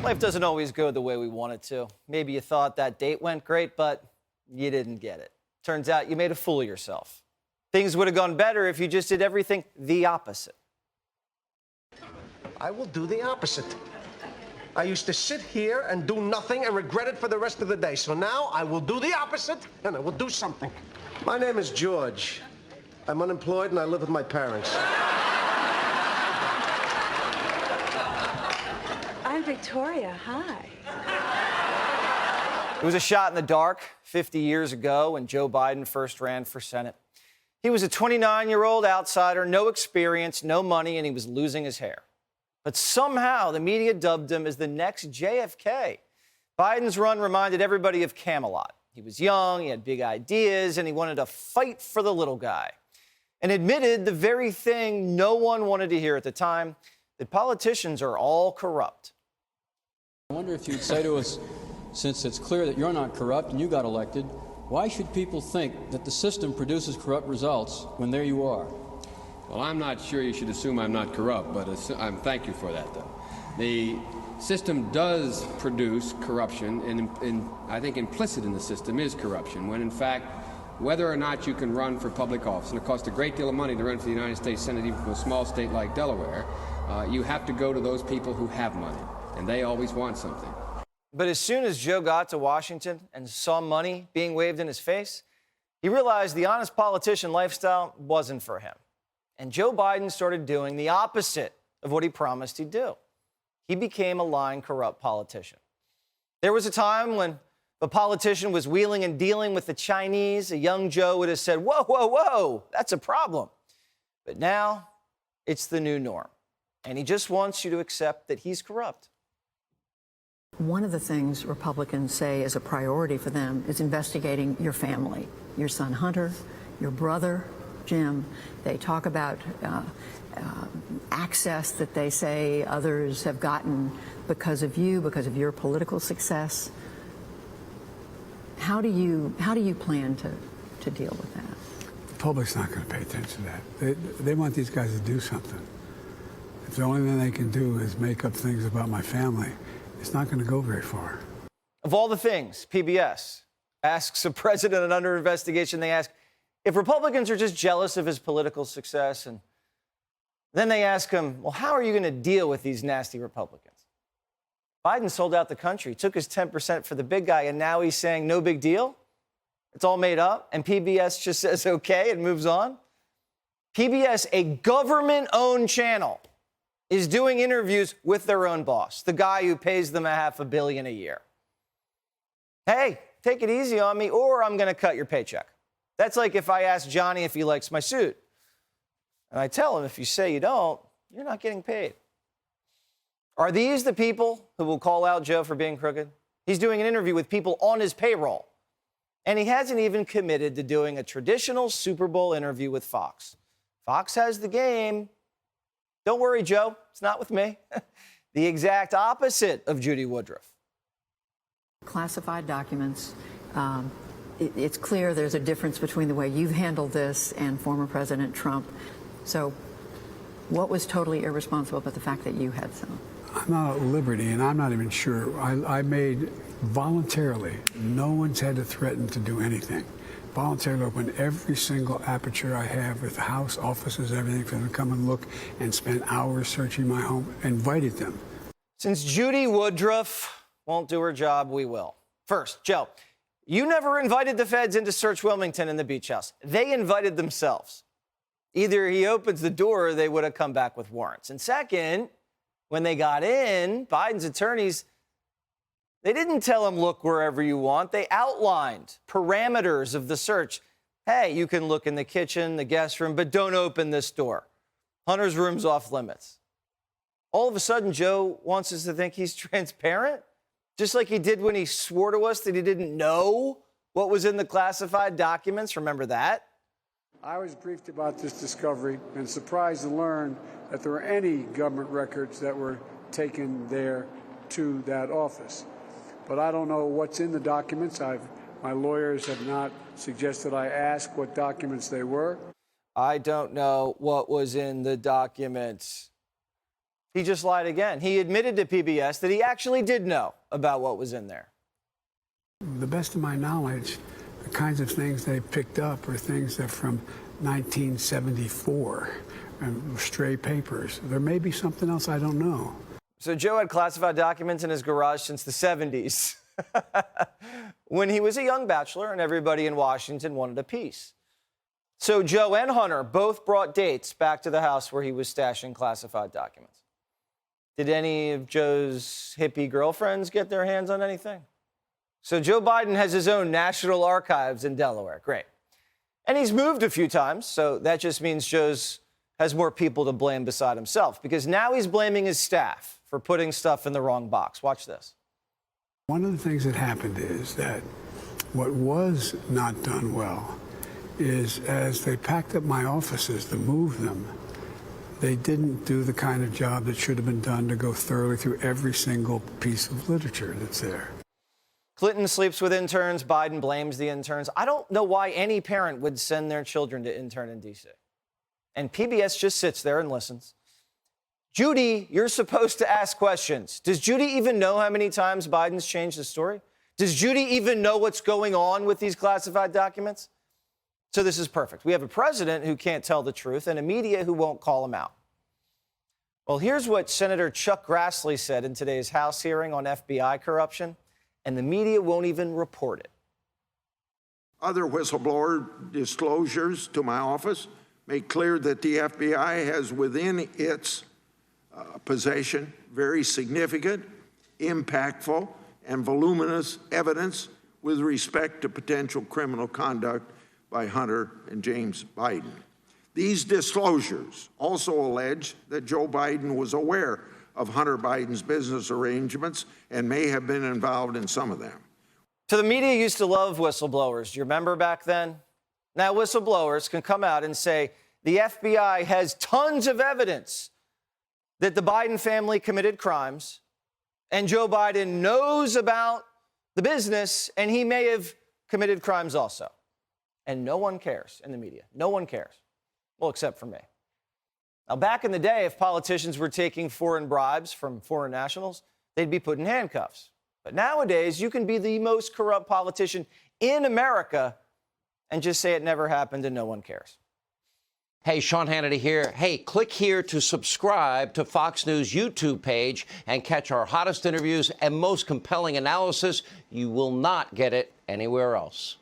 Life doesn't always go the way we want it to. Maybe you thought that date went great, but you didn't get it. Turns out you made a fool of yourself. Things would have gone better if you just did everything the opposite. I will do the opposite. I used to sit here and do nothing and regret it for the rest of the day. So now I will do the opposite, and I will do something. My name is George. I'm unemployed, and I live with my parents. I'm Victoria. Hi. It was a shot in the dark 50 years ago when Joe Biden first ran for Senate. He was a 29-year-old outsider, no experience, no money, and he was losing his hair. But somehow the media dubbed him as the next JFK. Biden's run reminded everybody of Camelot. He was young, he had big ideas, and he wanted to fight for the little guy. And admitted the very thing no one wanted to hear at the time, that politicians are all corrupt. I wonder if you'd say to us, since it's clear that you're not corrupt and you got elected, why should people think that the system produces corrupt results when there you are? Well, I'm not sure you should assume I'm not corrupt, but thank you for that, though. The system does produce corruption, and I think implicit in the system is corruption, when in fact, whether or not you can run for public office, and it costs a great deal of money to run for the United States Senate, even from a small state like Delaware, you have to go to those people who have money, and they always want something. But as soon as Joe got to Washington and saw money being waved in his face, he realized the honest politician lifestyle wasn't for him. And Joe Biden started doing the opposite of what he promised he'd do. He became a lying, corrupt politician. There was a time when a politician was wheeling and dealing with the Chinese. A young Joe would have said, whoa, whoa, whoa, that's a problem. But now it's the new norm. And he just wants you to accept that he's corrupt. One of the things Republicans say is a priority for them is investigating your family, your son Hunter, your brother Jim. They talk about access that they say others have gotten because of you, because of your political success. How do you plan to deal with that? The public's not going to pay attention to that. They want these guys to do something. If the only thing they can do is make up things about my family, it's not going to go very far. Of all the things PBS asks a president under investigation, they ask if Republicans are just jealous of his political success. And then they ask him, well, how are you going to deal with these nasty Republicans? Biden sold out the country, took his 10% for the big guy, and now he's saying no big deal? It's all made up, and PBS just says okay and moves on? PBS, a government-owned channel, is doing interviews with their own boss, the guy who pays them $500 million a year. Hey, take it easy on me, or I'm going to cut your paycheck. That's like if I ask Johnny if he likes my suit. And I tell him, if you say you don't, you're not getting paid. Are these the people who will call out Joe for being crooked? He's doing an interview with people on his payroll. And he hasn't even committed to doing a traditional Super Bowl interview with Fox. Fox has the game. Don't worry, Joe. It's not with me. The exact opposite of Judy Woodruff. Classified documents. It's clear there's a difference between the way you've handled this and former President Trump. So what was totally irresponsible about the fact that you had some? I'm not at liberty, and I'm not even sure. I made voluntarily, no one's had to threaten to do anything. Voluntarily open every single aperture I have with the house, offices, everything, for them to come and look and spend hours searching my home. Invited them. Since Judy Woodruff won't do her job, we will. First, Joe, you never invited the feds in to search Wilmington and the beach house. They invited themselves. Either he opens the door or they would have come back with warrants. And second, when they got in, Biden's attorneys, they didn't tell him, look wherever you want. They outlined parameters of the search. Hey, you can look in the kitchen, the guest room, but don't open this door. Hunter's room's off limits. All of a sudden, Joe wants us to think he's transparent, just like he did when he swore to us that he didn't know what was in the classified documents. Remember that? I was briefed about this discovery and surprised to learn that there were any government records that were taken there to that office. But I don't know what's in the documents. My lawyers have not suggested I ask what documents they were. I don't know what was in the documents. He just lied again. He admitted to PBS that he actually did know about what was in there. The best of my knowledge, the kinds of things they picked up are things that from 1974, and stray papers. There may be something else I don't know. So Joe had classified documents in his garage since the 70s, when he was a young bachelor and everybody in Washington wanted a piece. So Joe and Hunter both brought dates back to the house where he was stashing classified documents. Did any of Joe's hippie girlfriends get their hands on anything? So Joe Biden has his own National Archives in Delaware. Great. And he's moved a few times, so that just means Joe's has more people to blame beside himself, because now he's blaming his staff for putting stuff in the wrong box. Watch this. One of the things that happened is that what was not done well is as they packed up my offices to move them, they didn't do the kind of job that should have been done to go thoroughly through every single piece of literature that's there. Clinton sleeps with interns. Biden blames the interns. I don't know why any parent would send their children to intern in D.C. And PBS just sits there and listens. Judy, you're supposed to ask questions. Does Judy even know how many times Biden's changed the story? Does Judy even know what's going on with these classified documents? So this is perfect. We have a president who can't tell the truth and a media who won't call him out. Well, here's what Senator Chuck Grassley said in today's House hearing on FBI corruption, and the media won't even report it. Other whistleblower disclosures to my office make clear that the FBI has within its possession very significant, impactful, and voluminous evidence with respect to potential criminal conduct by Hunter and James Biden. These disclosures also allege that Joe Biden was aware of Hunter Biden's business arrangements and may have been involved in some of them. So the media used to love whistleblowers. Do you remember back then? Now whistleblowers can come out and say the FBI has tons of evidence that the Biden family committed crimes and Joe Biden knows about the business and he may have committed crimes also. And no one cares in the media. No one cares. Well, except for me. Now, back in the day, if politicians were taking foreign bribes from foreign nationals, they'd be put in handcuffs. But nowadays, you can be the most corrupt politician in America and just say it never happened and no one cares. Hey, Sean Hannity here. Hey, click here to subscribe to Fox News YouTube page and catch our hottest interviews and most compelling analysis. You will not get it anywhere else.